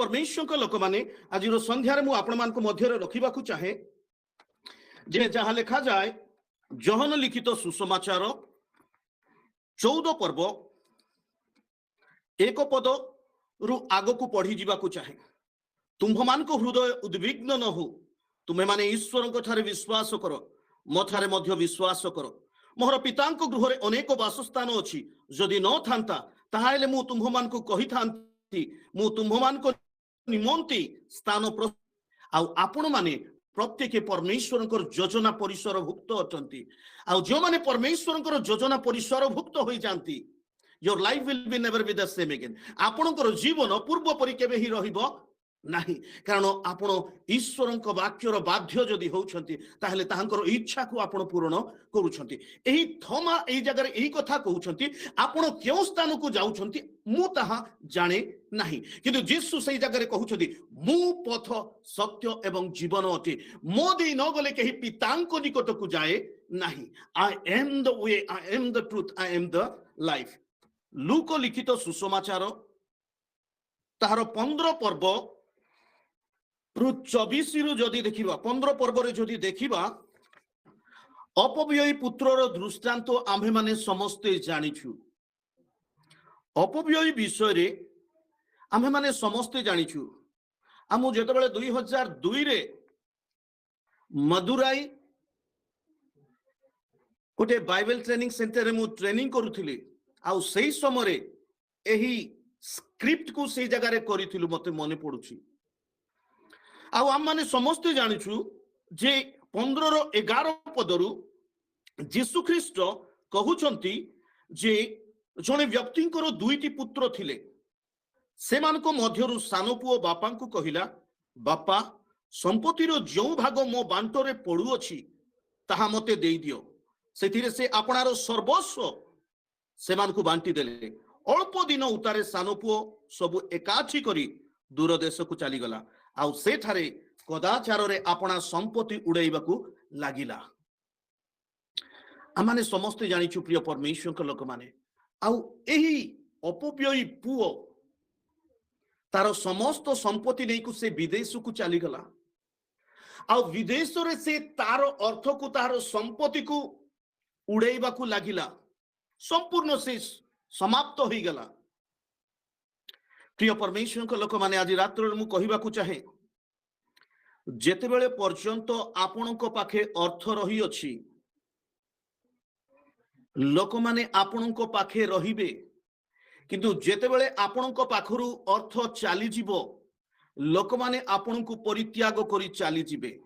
परमेश्वर लोक मैंने आज संध्यार मुझे रखा चाहे जे जहाँ लिखा जाए जहन लिखित सुसमाचार 14 पर्व 1 पद रु आग को पढ़ी जावाक चाहे तुम्भ मान हृदय उद्विग्न न हो तुम्हें माने ईश्वर ठारे विश्वास कर मो ठारे मध्य विश्वास कर मोहर पिता गृह अनेक वासस्थान अच्छी जदि न था ताहले मु तुम्भ मान को कही थांती मु तुम्भ मान को निमंती स्थान आपण माने प्रत्येक परमेश्वर योजना परिसर भुक्त अटंती आ जो माने परमेश्वर योजना परिसर भुक्त हो जाती your life will be never be the same again आपणकर जीवन पूर्व परि केबे ही रहिबो नहीं कारण आपण ईश्वर वाक्यर बाध्य जदि होउछंती ताहले ताहांकर इच्छा को आपण पूर्ण करूछंती एही थमा एही जगह एही कथा कहउछंती आपण केउ स्थान को जाउछंती मु ताहा जाने नहीं किंतु यीशु सही जगह कहउछंती मु पथ सत्य एवं जीवन अटे मो देई न गले केही पितांको निकट को जाए नहीं I am the way I am the truth I am the life look लिखित सुसमाचार ताहार 15 पर्व 24 रु जदि देखिबा 15 पर्व रे जदि देखिबा अपव्ययी पुत्रर दृष्टांत आम्भे माने समस्ते जानिछु अपव्ययी विषय रे आम्भे माने समस्ते जानिछु आमु जेतबेले 2002 रे मदुराई गोटे बाइबल ट्रेनिंग सेंटर रे मु ट्रेनिंग करूथिली आ सही समय रे एही स्क्रिप्ट को सही जगह रे करिथिलु मते मने पडुछि आम माने समस्ते जानिछु जे 15-11 पदरु जीशु ख्रीस्ट कहउछंती जे जने व्यक्तिंकर 2टी पुत्र थिले सेमानको मध्यरु सानो पुओ बापांकु कहिला बापा संपत्तिर जो भाग मो बांटरे पड़ू अछि ताहा मते देई दियो सेथिरे से आपणार सर्वस्व सेमानको बांटी देले अल्प दिन उतारे सानो पुओ सब एकाठी करी दूर देश को चली गला आउ से ठारे कदाचार रे अपना संपत्ति उड़ाइबाकू लागिला आमाने समस्त जानिछु प्रिय परमेश्वर के लोक माने आउ एही अपव्ययी पुओ तार समस्त संपत्ति नै को से विदेश को चली गला आउ विदेश रे से तार अर्थ को तार संपत्ति को उड़ाइबाकू लागिला संपूर्ण से समाप्त हो गला प्रिय परमेश्वर के लोक माने आज रात्र मु कहिबाकू चाहे जेतेबेले पर्यंत आपणक पाखे अर्थ रही अछि लोक माने आपणक पाखे रहिबे किंतु जेतेबेले आपणक पाखरु अर्थ चली जिवो लोक माने आपणकू परित्याग करी चली जिवे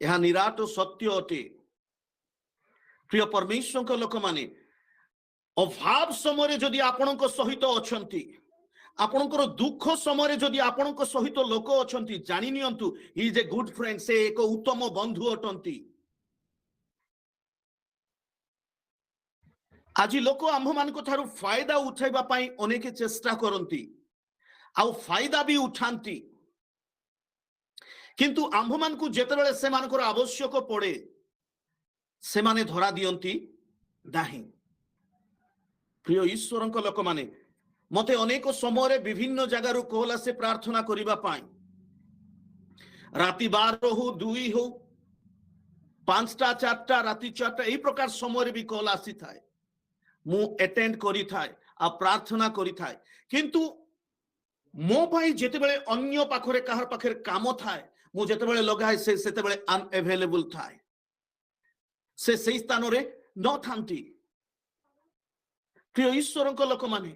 यह निराट सत्य अटे प्रिय परमेश्वर के लोक माने अभाव समय जदि आपणक सहित अछंती आपणकर दुख समय जदि आपणक सहित लोक अछंती जानि नियंतु he is a good friend से एक उत्तम बंधु अटंती आज लोक आम्भ मानक थारु फायदा उठाइबा पाई अनेक चेष्टा करंती आउ फायदा भी उठांती किंतु आम्भ मानकु जेतेबेले से मानकर आवश्यक पड़े से माने धरा दियंती नाही प्रिय ईश्वरक लोक माने मते अनेक समय विभिन्न जगार कॉल आसे प्रार्थना करिबा पाई राति 12 हो 2 हो 5टा 4टा राति 4टा एई प्रकार समय भी कॉल आसी थाए मु अटेंड करी थाए आ प्रार्थना करी थाए किंतु मो भाई जेतेबेले अन्य पाखरे काहर पाखरे काम थाए मु जेतेबेले लगाए से सेतेबेले अनअवेलेबल थाए से सही स्थान रे न थांती प्रिय ईश्वरक लोक माने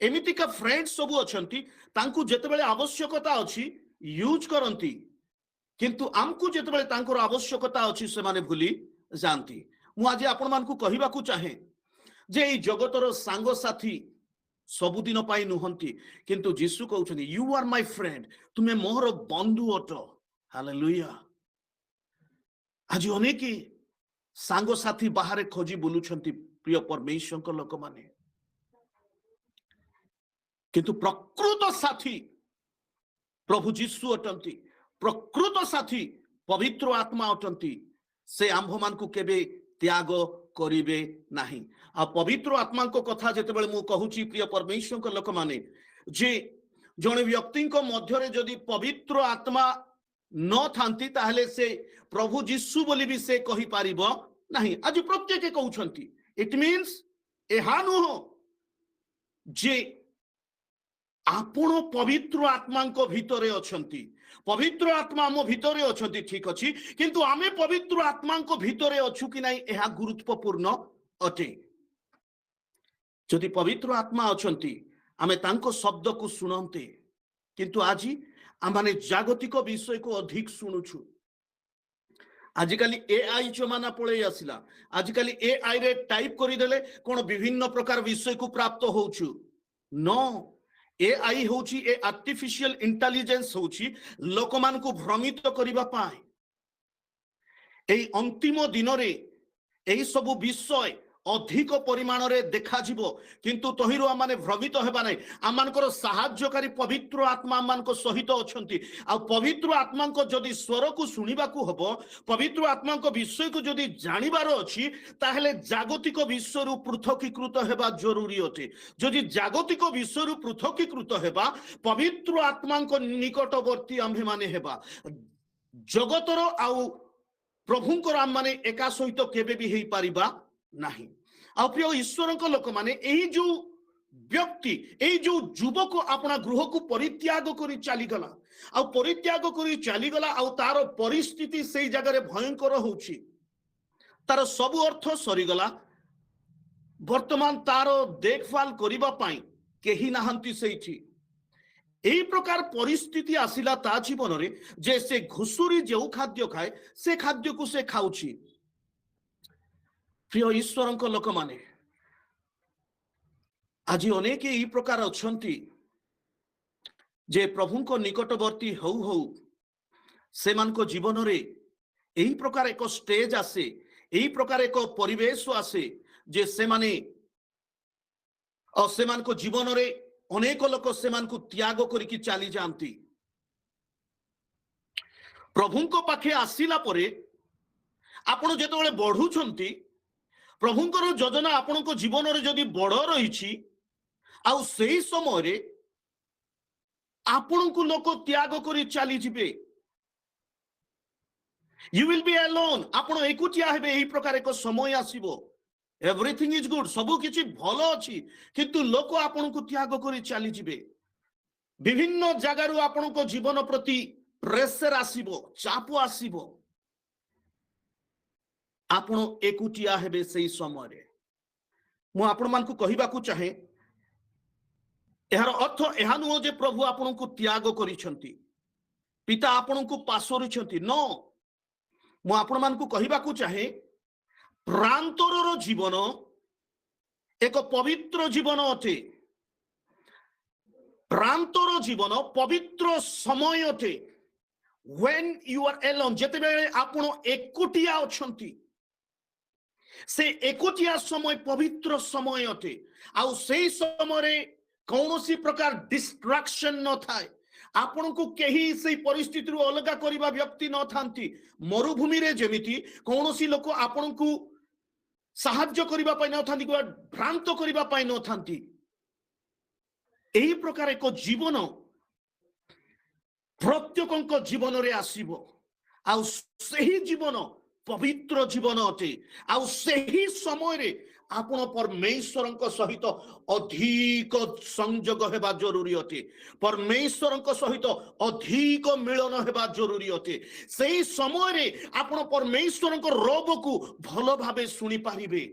एमितिका फ्रेंड सबु अछंती तांकु जेतेबेले आवश्यकता अछि यूज करंती किंतु आमकु जेतेबेले तांकर आवश्यकता अछि से माने भूली जानती मु आज आपण मानकु कहिबाकू चाहे जे ई जगतर सांग साथी सबुदिन पाई नुहंती किंतु यीशु कहउछनी यू आर माय फ्रेंड तुमे मोहर बंधु अट हालेलुया आज अनेक सांग साथी बाहर खोजी बुलुछंती प्रिय परमेश्वर के लोक माने किंतु प्रकृत साथी प्रभु जीशु अटंती प्रकृत साथी पवित्र आत्मा अटंती से आंभ मान को केबे त्याग करिवे नाही आ पवित्र आत्मा को कथा जेतेबेले मु कहूची प्रिय परमेश्वर के लोक माने जे जड़े व्यक्ति मध्य जदि पवित्र आत्मा न थांती ताहले से प्रभु जीशु बोली भी से कहि पारिबो नहीं। आज प्रत्येक कहउछंती इट मीन्स एहा नुह जे आपण पवित्र आत्मा को भितरे अछंती, पवित्र आत्मा आम भितरे अछंती ठीक अछि, किंतु आमे पवित्र आत्मा को भितरे अछु कि नहीं एहा गुरुत्वपूर्ण अटे। जदि पवित्र आत्मा अछंती आमे तांको शब्द को सुनंते, किंतु आज आमाने जागतिक विषय को अधिक शुणुछु। आजिकाली एआई जमाना पळे आसिला, आजिकाली एआई रे टाइप करि देले कोन विभिन्न प्रकार विषय को प्राप्त होउछु। नो, एआई होउछि ए आर्टिफिशियल इंटेलिजेंस होउछि लोकमान को भ्रमित करिबा पाए। एई अंतिम दिन रे एई सब विषय अधिक परिमाण रे देखा जीवो, किंतु तहिरो आमाने भ्रमित हेबा नै। आमानकर सहायकारी पवित्र आत्मा आमानक सहित अछंती। आ पवित्र आत्मा को जदि स्वर को सुनिबा को हबो, पवित्र आत्मा को विषय को जदि जानिबार अछि, ताहेले जागतिक विषय रु पृथकीकृत हेबा जरूरी अटे। जदि जागतिक विषय रु पृथकीकृत हेबा, पवित्र आत्मा को निकटवर्ती आम्भे माने हेबा। जगतर आउ प्रभुंकर आम माने एका सहित केबे भी हेई पारिबा नहीं। आ प्रिय ईश्वर लोक माने एही जो व्यक्ति, एही जो युवक अपना गृह को परित्याग करी चली गला, आ परित्याग करी चली गला, आ तार परिस्थिति सेई जगह रे भयंकर होउछि। तार सब अर्थ सरी गला, वर्तमान तार देखभाल करिबा पाई केही नाहंती सेठी। एही प्रकार परिस्थिति आसिला ता जीवन रे जे से घुसुरी जो खाद्य खाए से खाद्य को से खाउछि। प्रिय ईश्वर लोक माने आज अनेक यही प्रकार अछंती जे प्रभु को निकटवर्ती हौ हौ से मान को जीवन रे यही प्रकार एक स्टेज आसे, यही प्रकार एक परिवेश आसे जे से माने और से मान को जीवन रे अनेक लोक से मान को त्याग करिकी चली जांती। प्रभु को पाखे आसिला परे आपण जेतबेले बढ़ुछंती, प्रभुंकर योजना आपण को जीवन रे जदि बड़ रही आउ सेही समय रे आपण को लोक त्याग करी चली जिबे, यू विल बी अलोन। आपण एकुटिया हेबे। एही प्रकार एक समय आसीबो, एवरीथिंग इज गुड, सब किछि भलो अछि, किंतु लोक आपण को त्याग करी चली जिबे। विभिन्न जगारु आपण को जीवन प्रति प्रेशर आसीबो, चाप आसीबो, आपण एकुटिया हेबे। सेही समय रे मु आपण मान को कहिबा को चाहे, एहार अर्थ एहा नुह जे प्रभु आपण को त्याग करिसंती, पिता आपण को पासोरिसंती। नो, मु आपण मान को कहिबा को चाहे प्रांतरर जीवन एक पवित्र जीवन अटे। प्रांतर जीवन पवित्र समय अटे। व्हेन यू आर एलोन, जेतेबेले आपण एकुटिया अछंती, से एकुटिया समय पवित्र समय अटे। आउ सेही समय रे कौनसी प्रकार डिस्ट्रैक्शन न थाए। आपण को केही से परिस्थिति रु अलगा करिबा व्यक्ति न थांती। मरुभूमि रे जेमिति कौनसी लोक आपण को साहाय्य करिबा पय न थांती, भ्रांत करिबा पय न थांती। एही प्रकार एक जीवन प्रत्येकक जीवन रे आसीबो, आउ सेही जीवन पवित्र जीवन अटे। आउ सेही समय रे आपण परमेश्वरक सहित अधिक संयोग हेबा जरूरी अटे। परमेश्वरक सहित अधिक मिलन हेबा जरूरी अटे। सेही समय रे आपण परमेश्वरक रब को भलो भाबे सुनी पारिबे।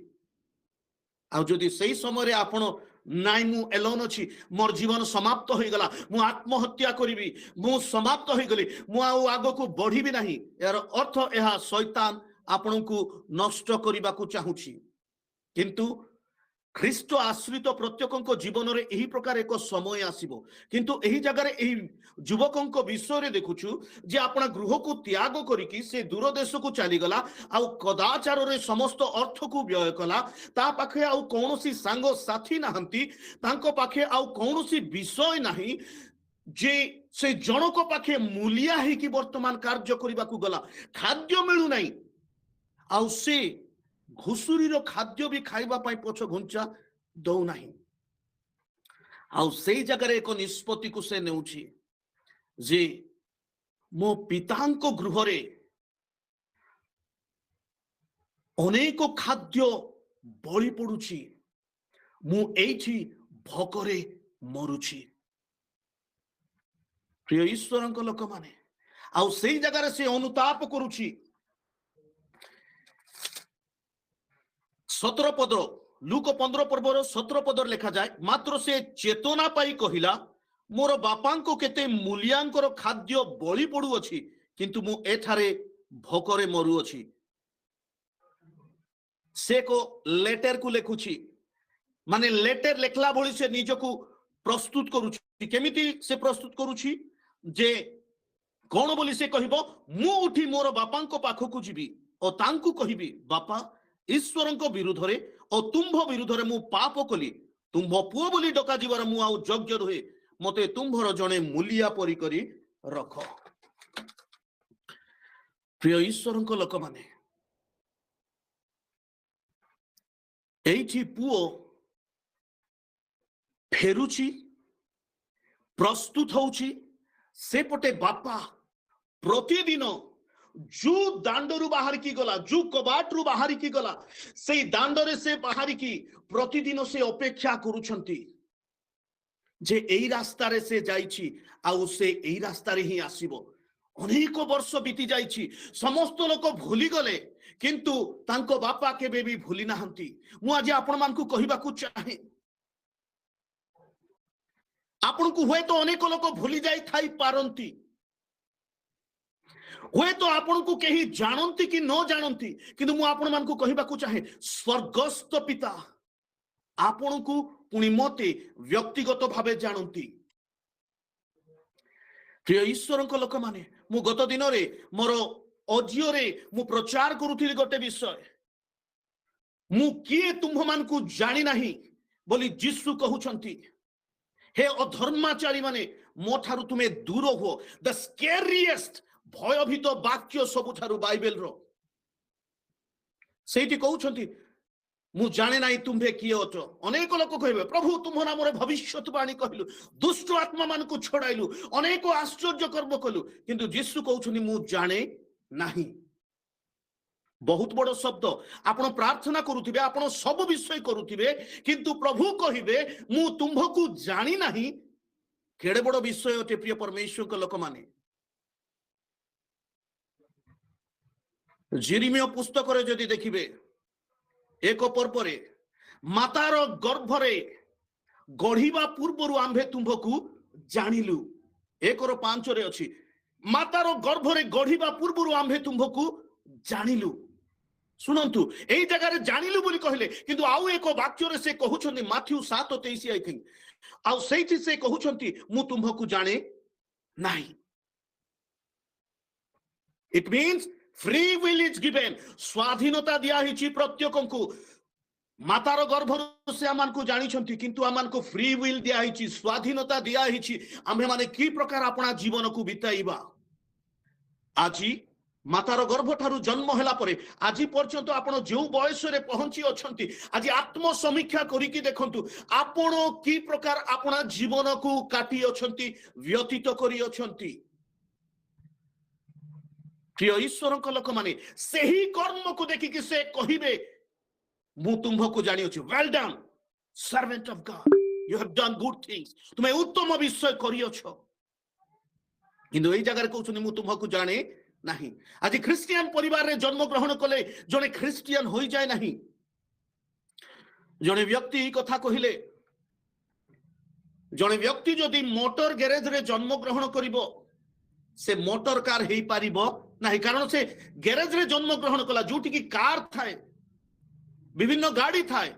आ जदि सेही समय रे आपण नाइ मु एलोन अछि, मोर जीवन समाप्त हो गला, मु आत्महत्या करिबी, मु समाप्त हो गली, मु आगो को बढ़िबी नाही, यार अर्थ एहा शैतान आपण को नष्ट करिबा को चाहुछि। किंतु ख्रीष्ट आश्रित प्रत्येक जीवन रे एही प्रकार एक समय आसीबो। किंतु एही जगह रे एही युवकक विषय रे देखुछु जे अपना गृह को त्याग करिकी से दूर देश को चली गला, आउ कदाचार रे समस्त अर्थ को व्यय कला। ता पाखे आउ कोनोसी सांग साथी नाहंती, तांको पाखे आउ कोनोसी विषय नाही जे से जनक पाखे मूलिया है कि वर्तमान कार्य करिबा को गला। खाद्य मिलु नाही, आउ से घुसुरी रो खाद्य भी खाइबा पाई पछ घुंचा दौ नाही। ଆଉ ସେଇ ଜାଗାରେ ଏକ ନିଷ୍ପତ୍ତିକୁ ସେ ନେଉଛି ଯେ ମୋ ପିତାଙ୍କ ଗୃହରେ ଅନେକ ଖାଦ୍ୟ ବଳି ପଡୁଛି, ମୁଁ ଏଇଠି ଭୋକରେ ମରୁଛି। ପ୍ରିୟ ଈଶ୍ୱରଙ୍କ ଲୋକମାନେ, ଆଉ ସେଇ ଜାଗାରେ ସେ ଅନୁତାପ କରୁଛି। 17 ପଦ, ଲୁକ 15 ପର୍ବର 17 ପଦରେ ଲେଖାଯାଏ, ମାତ୍ର ସେ ଚେତନା ପାଇ କହିଲା, ମୋର ବାପାଙ୍କୁ କେତେ ମୂଲ୍ୟାଙ୍କର ଖାଦ୍ୟ ବଳି ପଡୁଅଛି, କିନ୍ତୁ ମୁଁ ଏଠାରେ ଭୋକରେ ମରୁଅଛି। ସେ ଏକ ଲେଟରକୁ ଲେଖୁଛି, ମାନେ ଲେଟର ଲେଖିଲା ଭଳି ସେ ନିଜକୁ ପ୍ରସ୍ତୁତ କରୁଛି। କେମିତି ସେ ପ୍ରସ୍ତୁତ କରୁଛି ଯେ କଣ ବୋଲି ସେ କହିବ, ମୁଁ ଉଠି ମୋର ବାପାଙ୍କ ପାଖକୁ ଯିବି ଓ ତାଙ୍କୁ କହିବି, ବାପା, ଈଶ୍ୱରଙ୍କ ବିରୁଦ୍ଧରେ ଓ ତୁମ୍ଭ ବିରୁଦ୍ଧରେ ମୁଁ ପାପ କଲି, ତୁମ୍ଭ ପୁଅ ବୋଲି ଡକାଯିବାର ମୁଁ ଆଉ ଯୋଗ୍ୟ ନୁହେଁ, ମତେ ତୁମ୍ଭର ଜଣେ ମୂଲିଆ ପରି କରି ରଖ। ପ୍ରିୟ ଈଶ୍ୱରଙ୍କ ଲୋକମାନେ, ଏଇଠି ପୁଅ ଫେରୁଛି, ପ୍ରସ୍ତୁତ ହଉଛି, ସେପଟେ ବାପା ପ୍ରତିଦିନ ଯୋଉ ଦାଣ୍ଡରୁ ବାହାରିକି ଗଲା, ଯୋଉ କବାଟରୁ ବାହାରିକି ଗଲା, ସେଇ ଦାଣ୍ଡରେ ସେ ବାହାରିକି ପ୍ରତିଦିନ ସେ ଅପେକ୍ଷା କରୁଛନ୍ତି ଯେ ଏଇ ରାସ୍ତାରେ ସେ ଯାଇଛି ଆଉ ସେ ଏଇ ରାସ୍ତାରେ ହିଁ ଆସିବ। ଅନେକ ବର୍ଷ ବିତି ଯାଇଛି, ସମସ୍ତ ଲୋକ ଭୁଲିଗଲେ, କିନ୍ତୁ ତାଙ୍କ ବାପା କେବେ ବି ଭୁଲି ନାହାନ୍ତି। ମୁଁ ଆଜି ଆପଣମାନଙ୍କୁ କହିବାକୁ ଚାହେଁ, ଆପଣଙ୍କୁ ହୁଏତ ଅନେକ ଲୋକ ଭୁଲି ଯାଇଥାଇ ପାରନ୍ତି, ହୁଏତ ଆପଣଙ୍କୁ କେହି ଜାଣନ୍ତି କି ନ ଜାଣନ୍ତି, କିନ୍ତୁ ମୁଁ ଆପଣମାନଙ୍କୁ କହିବାକୁ ଚାହେଁ, ସ୍ୱର୍ଗସ୍ଥ ପିତା ଆପଣଙ୍କୁ ପୁଣି ମତେ ବ୍ୟକ୍ତିଗତ ଭାବେ ଜାଣନ୍ତି। ପ୍ରିୟ ଈଶ୍ୱରଙ୍କ ଲୋକମାନେ, ମୁଁ ଗତ ଦିନରେ ମୋର ଅଡିଓରେ ମୁଁ ପ୍ରଚାର କରୁଥିଲି ଗୋଟେ ବିଷୟ, ମୁଁ କିଏ ତୁମ୍ଭମାନଙ୍କୁ ଜାଣି ନାହିଁ ବୋଲି ଯୀଶୁ କହୁଛନ୍ତି। ହେ ଅଧର୍ମାଚାରୀ ମାନେ, ମୋ ଠାରୁ ତୁମେ ଦୂର ହୁଅ। ଦ ସ୍କେରିଏଷ୍ଟ, ଭୟଭୀତ ବାକ୍ୟ ସବୁଠାରୁ ବାଇବେଲର। ସେଇଠି କହୁଛନ୍ତି, ମୁଁ ଜାଣେ ନାହିଁ ତୁମ୍ଭେ କିଏ ଅଛ। ଅନେକ ଲୋକ କହିବେ, ପ୍ରଭୁ ତୁମ ନାମରେ ଭବିଷ୍ୟତବାଣୀ କହିଲୁ, ଦୁଷ୍ଟ ଆତ୍ମା ମାନଙ୍କୁ ଛଡାଇଲୁ, ଅନେକ ଆଶ୍ଚର୍ଯ୍ୟ କର୍ମ କଲୁ, କିନ୍ତୁ ଯୀଶୁ କହୁଛନ୍ତି, ମୁଁ ଜାଣେ ନାହିଁ। ବହୁତ ବଡ ଶବ୍ଦ। ଆପଣ ପ୍ରାର୍ଥନା କରୁଥିବେ, ଆପଣ ସବୁ ବିଷୟ କରୁଥିବେ, କିନ୍ତୁ ପ୍ରଭୁ କହିବେ, ମୁଁ ତୁମ୍ଭକୁ ଜାଣି ନାହିଁ। କେଡେ ବଡ ବିଷୟ ଅଟେ ପ୍ରିୟ ପରମେଶ୍ୱରଙ୍କ ଲୋକମାନେ। ଜିରିମିୟ ପୁସ୍ତକରେ ଯଦି ଦେଖିବେ, ଏକ ପର୍ବରେ, ମାତାର ଗର୍ଭରେ ଗଢିବା ପୂର୍ବରୁ ଆମ୍ଭେ ତୁମ୍ଭକୁ ଜାଣିଲୁ। 1:5 ଅଛି, ମାତାର ଗର୍ଭରେ ଗଢିବା ପୂର୍ବରୁ ଆମ୍ଭେ ତୁମ୍ଭକୁ ଜାଣିଲୁ। ଶୁଣନ୍ତୁ, ଏଇ ଜାଗାରେ ଜାଣିଲୁ ବୋଲି କହିଲେ, କିନ୍ତୁ ଆଉ ଏକ ବାକ୍ୟରେ ସେ କହୁଛନ୍ତି, ମାଥ୍ୟୁ 7:23 ଆଇ ଥିଙ୍କ, ଆଉ ସେଇଠି ସେ କହୁଛନ୍ତି, ମୁଁ ତୁମ୍ଭକୁ ଜାଣେ ନାହିଁ। It means free will is given, ସ୍ୱାଧୀନତା ଦିଆ ହେଇଛି ପ୍ରତ୍ୟେକଙ୍କୁ। ମାତାର ଗର୍ଭରୁ ସେ ଆମମାନଙ୍କୁ ଜାଣିଛନ୍ତି, କିନ୍ତୁ ଆମମାନଙ୍କୁ ଫ୍ରି ୱିଲ୍ ଦିଆ ହେଇଛି, ସ୍ୱାଧୀନତା ଦିଆ ହେଇଛି, ଆମ୍ଭେମାନେ କି ପ୍ରକାର ଆପଣା ଜୀବନକୁ ବିତାଇବା। ଆଜି ମାତାର ଗର୍ଭ ଠାରୁ ଜନ୍ମ ହେଲା ପରେ ଆଜି ପର୍ଯ୍ୟନ୍ତ ଆପଣ ଯେଉଁ ବୟସରେ ପହଞ୍ଚି ଅଛନ୍ତି, ଆଜି ଆତ୍ମସମୀକ୍ଷା କରିକି ଦେଖନ୍ତୁ, ଆପଣ କି ପ୍ରକାର ଆପଣା ଜୀବନକୁ କାଟି ଅଛନ୍ତି, ବ୍ୟତୀତ କରି ଅଛନ୍ତି। ପ୍ରିୟ ଈଶ୍ୱରଙ୍କ ଲୋକମାନେ, ସେହି କର୍ମକୁ ଦେଖିକି ସେ କହିବେ, ମୁଁ ତୁମ୍ଭକୁ ଜାଣିଅଛି, well done servant of God, you have done good things, ତୁମେ ଉତ୍ତମ ବିଷୟ କରିଅଛ। କିନ୍ତୁ ଏଇ ଜାଗାରେ କହୁଛନ୍ତି, ମୁଁ ତୁମ୍ଭକୁ ଜାଣେ ନାହିଁ। ଆଜି ଖ୍ରୀଷ୍ଟିଆନ ପରିବାରରେ ଜନ୍ମଗ୍ରହଣ କଲେ ଜଣେ ଖ୍ରୀଷ୍ଟିଆନ ହୋଇଯାଏ ନାହିଁ। ଜଣେ ବ୍ୟକ୍ତି ଏହି କଥା କହିଲେ, ଜଣେ ବ୍ୟକ୍ତି ଯଦି ମୋଟର ଗ୍ୟାରେଜରେ ଜନ୍ମଗ୍ରହଣ କରିବ, ସେ ମୋଟର କାର ହେଇପାରିବ ନାହିଁ, କାରଣ ସେ ଗ୍ୟାରେଜରେ ଜନ୍ମଗ୍ରହଣ କଲା, ଯୋଉଠିକି କାର ଥାଏ, ବିଭିନ୍ନ ଗାଡି ଥାଏ।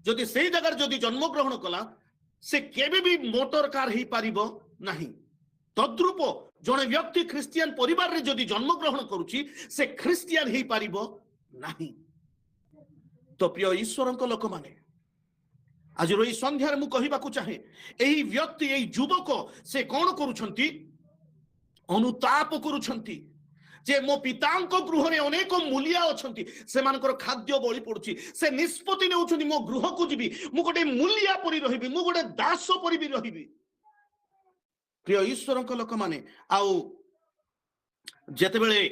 ଯଦି ସେଇ ଜାଗାରେ ଯଦି ଜନ୍ମଗ୍ରହଣ କଲା, ସେ କେବେ ବି ମୋଟର କାର ହେଇପାରିବ ନାହିଁ। ତଦ୍ରୂପ ଜଣେ ବ୍ୟକ୍ତି ଖ୍ରୀଷ୍ଟିଆନ ପରିବାରରେ ଯଦି ଜନ୍ମଗ୍ରହଣ କରୁଛି, ସେ ଖ୍ରୀଷ୍ଟିଆନ ହେଇପାରିବ ନାହିଁ। ତ ପ୍ରିୟ ଈଶ୍ୱରଙ୍କ ଲୋକମାନେ, ଆଜିର ଏଇ ସନ୍ଧ୍ୟାରେ ମୁଁ କହିବାକୁ ଚାହେଁ, ଏହି ବ୍ୟକ୍ତି, ଏହି ଯୁବକ, ସେ କଣ କରୁଛନ୍ତି? ଅନୁତାପ କରୁଛନ୍ତି जे मो पितांक गृह रे अनेक मूलिया अछंती सेमानकर खाद्य बळी पडुची से निष्पत्ति नेउछंती मो गृह को जिबी मु गोटे मूलिया परि रहिबी मु गोटे दास परि भी रहिबी। प्रिय ईश्वरक लोक माने आउ जेतेबेले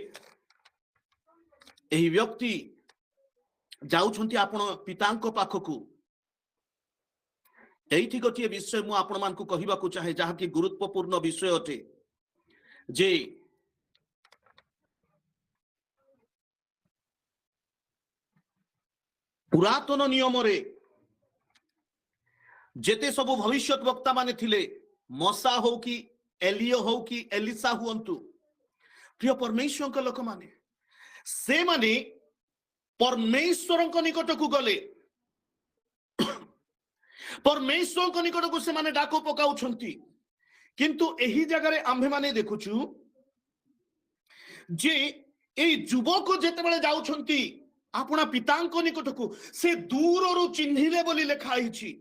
एही व्यक्ति जाउछंती आपण पितांक पाखकू एठी गोटे विषय मु आपण मानकू कहिबाकू चाहे जहा कि गुरुत्वपूर्ण विषय अटे जे पुरातन नियम रे जेते सब भविष्यत वक्ता माने थिले मसा हो कि एलियो हो कि एलिसा हुअंतु प्रिय परमेश्वर के लोक माने से माने परमेश्वर निकट को गले परमेश्वर निकट को से माने डाक पकाउछंती किंतु एही जगह रे आम्भे माने देखुछु जे ए युवक जेतेबेले जाउछंती अपना पितांक निकट को से दूररु चिन्हिले बोली लेखाइछि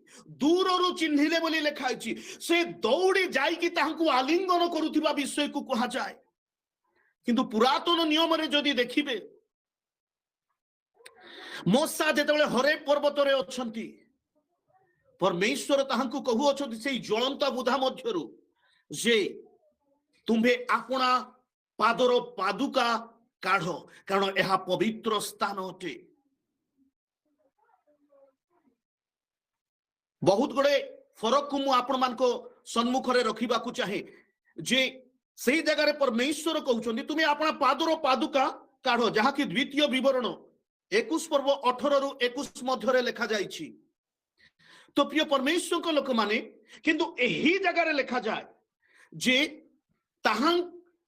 दूररु चिन्हिले बोली लेखाइछि से दौड़ी जाई कि तांकु आलिंगन करुथिबा विषय को कहा जाए किंतु पुरातन नियम रे जदि देखिबे मोसा जेतेबेले हरे पर्वत रे अछंती परमेश्वर ताहांकु कहू अछंती से ज्वलंत बुधा मध्यरु जे तुम्हे अपना पादर पादुका काढ़ कारण यह पवित्र स्थान अटे। बहुत गुड़े फरक को मु आपण मानको सम्मुख रे रखिबा को चाहे जे सही जगह रे परमेश्वर कहउछंती तुमे अपना पादर पादुका काढ़ जहा कि द्वितीय विवरण 21 पर्व 18 रु 21 मध्य रे लिखा जाइछि। तो प्रिय परमेश्वर को लोक माने किंतु एही जगह रे लिखा जाए जे ताहां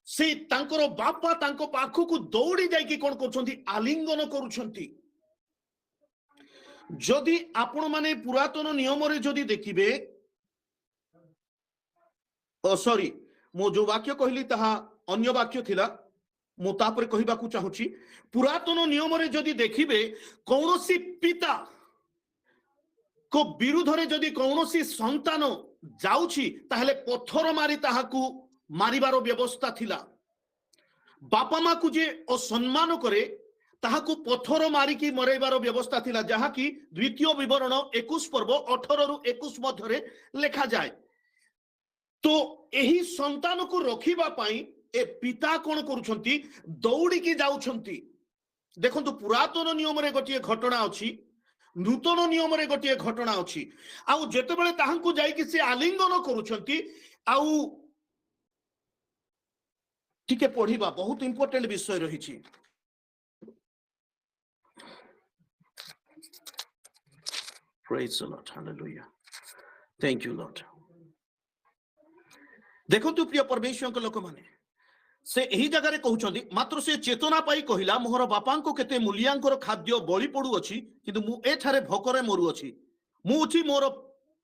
से तांकर बापा तांको पाखु को दौड़ी जाई कि कोन करछंती आलिंगन करूछंती। जदि आपण माने पुरातन नियम रे जदि देखिबे सॉरी मो जो वाक्य कहली ताहा अन्य वाक्य थिला मु तापर कहिबा को चाहूची पुरातन नियम रे जदि देखिबे कौनसी पिता को विरुद्ध रे जदि कौनसी संतान जाउची ताहले पत्थर मारी ताहाकू मारिबार व्यवस्था थिला बापा माँ को जे असम्मान करे ताहाकू पत्थर मारिकी मरेबार व्यवस्था थिला जहा कि द्वितीय विवरण 21 पर्व 18 रु 21 मध्य लेखा जाए। तो एही संतान को रखिबा पाई ए पिता कोन करूछंती दौड़ी की जाउछंती। देखंतु पुरातन नियम रे गोटिए घटना अछि नूतन नियम रे गोटिए घटना अछि आउ जेतेबेले ताहांकू जाई कि से आलिंगन करूछंती आउ ठीक है पढ़िबा बहुत इंपोर्टेंट विषय रही। Praise the Lord, hallelujah, thank you Lord। देखो तू प्रिय परमेश्वर के लोक माने से एही जगह रे कहउछंती मात्र से चेतना पाई कहिला मोहर बापांको केते मूल्यांकर खाद्य बळी पडु अछि किंतु मु एठारे भोकरे मरु अछि मु उठी मोर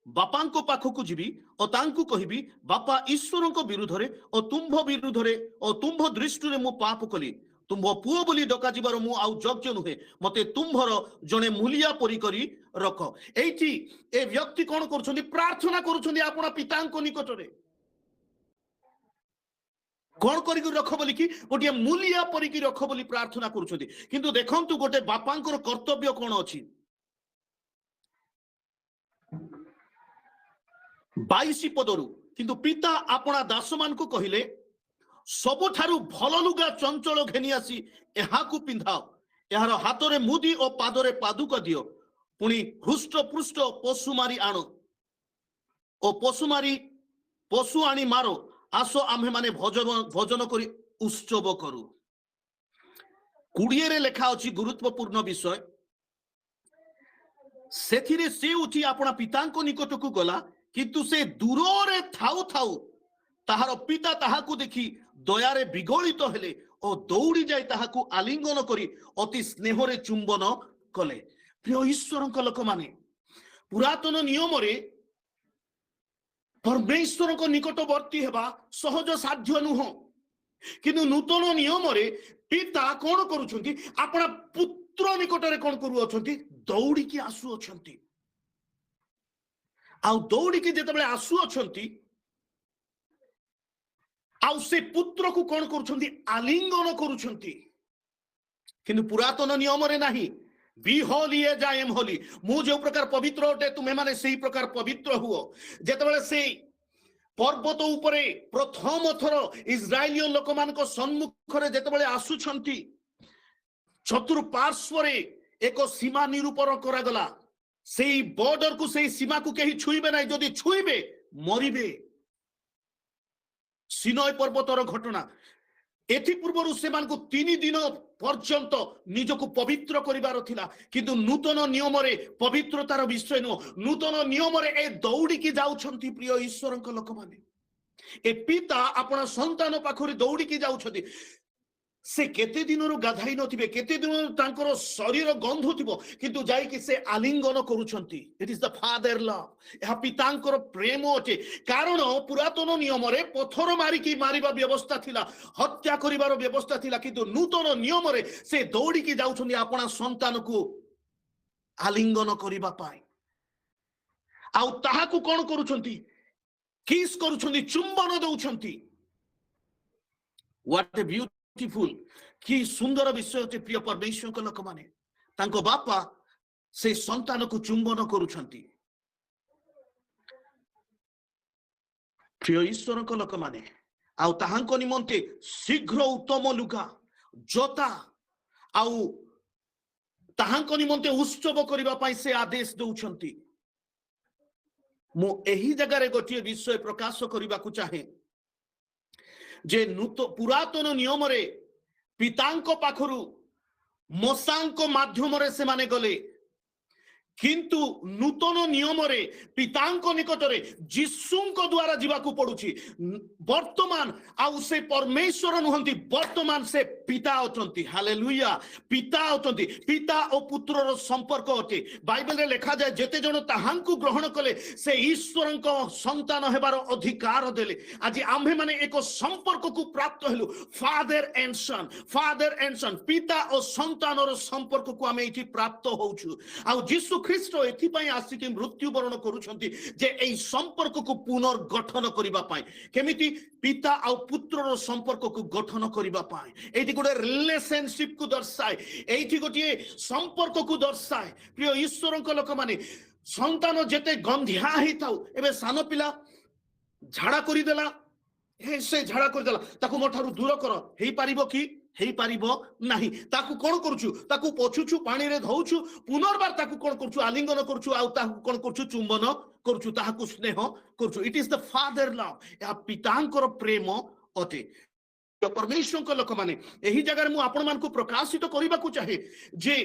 बापांको पाखकू जीवी और तांकू कहिबी बापा ईश्वरंको विरुद्धरे और तुम्भ विरुद्धरे और तुम्भ दृष्टि मु पाप कली तुम्भ पुओ बोली डका जीवार मु आउ योग्य नुहे मते तुम्भर जने मूलिया परि करी रख। एठी ए व्यक्ति कोन करछंती प्रार्थना करछंती आपन पितांको निकटरे कोन करी रख बोली कि गोटे मूलिया परि की रख बोली प्रार्थना करछंती किंतु देखंतु गोटे बापांकर कर्तव्य कोन अछि 22 पदरु किंतु पिता अपना दास मान को कहिले सबठारु भल लुगा चंचल घेनी आसी एहाकू पिंधाओ एहार हातरे मुदी और पादरे पादुक दियो पुणी हृष्ट पृष्ठ पशु मारी आनो और पशु आनी मारो आसो आम्हे माने भोजन करी उत्सव करू। 20 रे लेखा अछि गुरुत्वपूर्ण विषय सेथिरे से उठी अपना पितांको निकट को गला किंतु से दूरे थाउ थाउ ताहार पिता ताहाकू देखि दयारे विगलित हेले और दौड़ी जाए ताहाकू आलिंगन करी अति स्नेहरे चुंबन कले। प्रिय ईश्वरक लोक माने पुरातन नियम रे परमेश्वरक निकटवर्ती हेबा सहज साध्य नुह किंतु नूतन नियम रे पिता कोन करूछंती अपना पुत्र निकट रे कोन करू अछंती दौड़ी की आसु अछंती आउ दौड़ी की जेतेबेले आसु अछंती आउ से पुत्र को कौन करुछंती आलिंगन करुछंती किंतु पुरातन नियम रे नाही बी होली ए जा एम होली मु जो प्रकार पवित्र अटे तुमे माने सेही प्रकार पवित्र हुओ जेतेबेले से पर्वत उपरे प्रथम थर इस्राएलियन लोक मानक सम्मुख रे जेतेबेले आसुछंती चतुर्पार्श्व रे एक सीमा निरूपण करा गला सेही बॉर्डर को सेही सीमा को केही छुईबे नाही जदि छुईबे मरिबे सिनय पर्वतर घटना एथि पूर्व से 3 दिन पर्यंत निजको पवित्र करिवार थिला किंतु नूतन नियम रे पवित्रतार विषय नो नूतन नियम रे ए दौड़ी की जाउछंती प्रिय ईश्वरक लोक माने ए पिता अपना संतान पाखरे दौड़ी की जाउछंती से केते दिनरु गाधाई नथिबे केते दिन तांकर शरीर गंध थिबो किंतु जाई कि से आलिंगन करूछंती it is the father love या पितांकर प्रेम अटे कारण पुरातन नियम रे पत्थर मारी की मारिबा व्यवस्था थिला हत्या करिवार व्यवस्था थिला किंतु नूतन नियम रे से दौड़ी की जाउछंती आपना संतान को आलिंगन करिबा पाई आउ ताहा को कोन करूछंती किस करूछंती चुंबन दउछंती व्हाट ए ब्यूटीफुल कि सुंदर विषय अटे प्रिय परमेश्वर को लोक माने तांको बापा से संतान को चुंबन करूछंती प्रिय ईश्वर को लोक माने आउ ताहांको निमंते शीघ्र उत्तम लुगा जोता आउ ताहांको निमंते उत्सव करिबा पई से आदेश दउछंती मु एही जगह रे गोटिए विषय प्रकाश करिबा को चाहे जे पुरातन नियम रे पितांको पाखरु मोसांको माध्यम रे से माने गले किंतु नूतन नियम रे पितांको निकटरे जिसुंको द्वारा जीवाकू पड़ुछि वर्तमान आउ से परमेश्वर नुहंती वर्तमान से पिता अटंती हालेलुया पिता अटंती पिता और पुत्रर संपर्क अटे बाइबल रे लिखा जाय जेते जण ताहांकू ग्रहण कले से ईश्वरंको संतान हेबार अधिकार देले आज आम्भे माने एक संपर्क को प्राप्त हेलु फादर एंड सन पिता और संतानर संपर्क को आमे इठी प्राप्त होउछु आ जिसु ख्रीष्ट एथिपाई आसिके मृत्युवरण करूछंती जे एई संपर्क को पुनर्गठन करिबा पाई केमिति पिता आ पुत्रर संपर्क को गठन करिबा पाई एठी गोटे रिलेशनशिप को दर्शाए एठी गोटे संपर्क को दर्शाए प्रिय ईश्वरक लोक माने संतान जेते गंधिया हेई थाउ एबे सान पिला झाड़ा करि देला हे से झाड़ा करि देला ताकू मोठारु दूर कर हेई पारिबो कि हेई पारिबो नाही ताकू कोन करछु ताकू पछुछु पानी रे धौछु पुनर्बार ताकू कोन करछु आलिंगन करछु आ ताकू कोन करछु चुंबन करछु ताकू स्नेह करछु it is the father love या पितांकर प्रेम अटे परमेश्वर को लोक माने एही जगह मु आपण मान को प्रकाशित करिबा को चाहे जे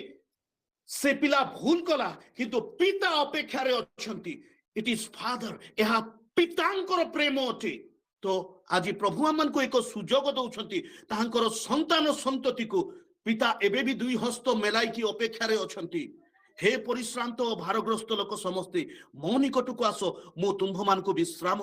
से पिला भूल कला किंतु पिता अपेक्षा रे अछंती इट इज फादर या पितांकर प्रेम अटे तो आज प्रभु आमन को एक सुजोग दउछंती ताहांकर संतान संतति को पिता एबे भी दुई हस्त मेलाई की अपेक्षा रे अछंती हे परिश्रांत भारग्रस्त लोक समस्ते मो निकट को आसो मो तुम्भ मान को विश्राम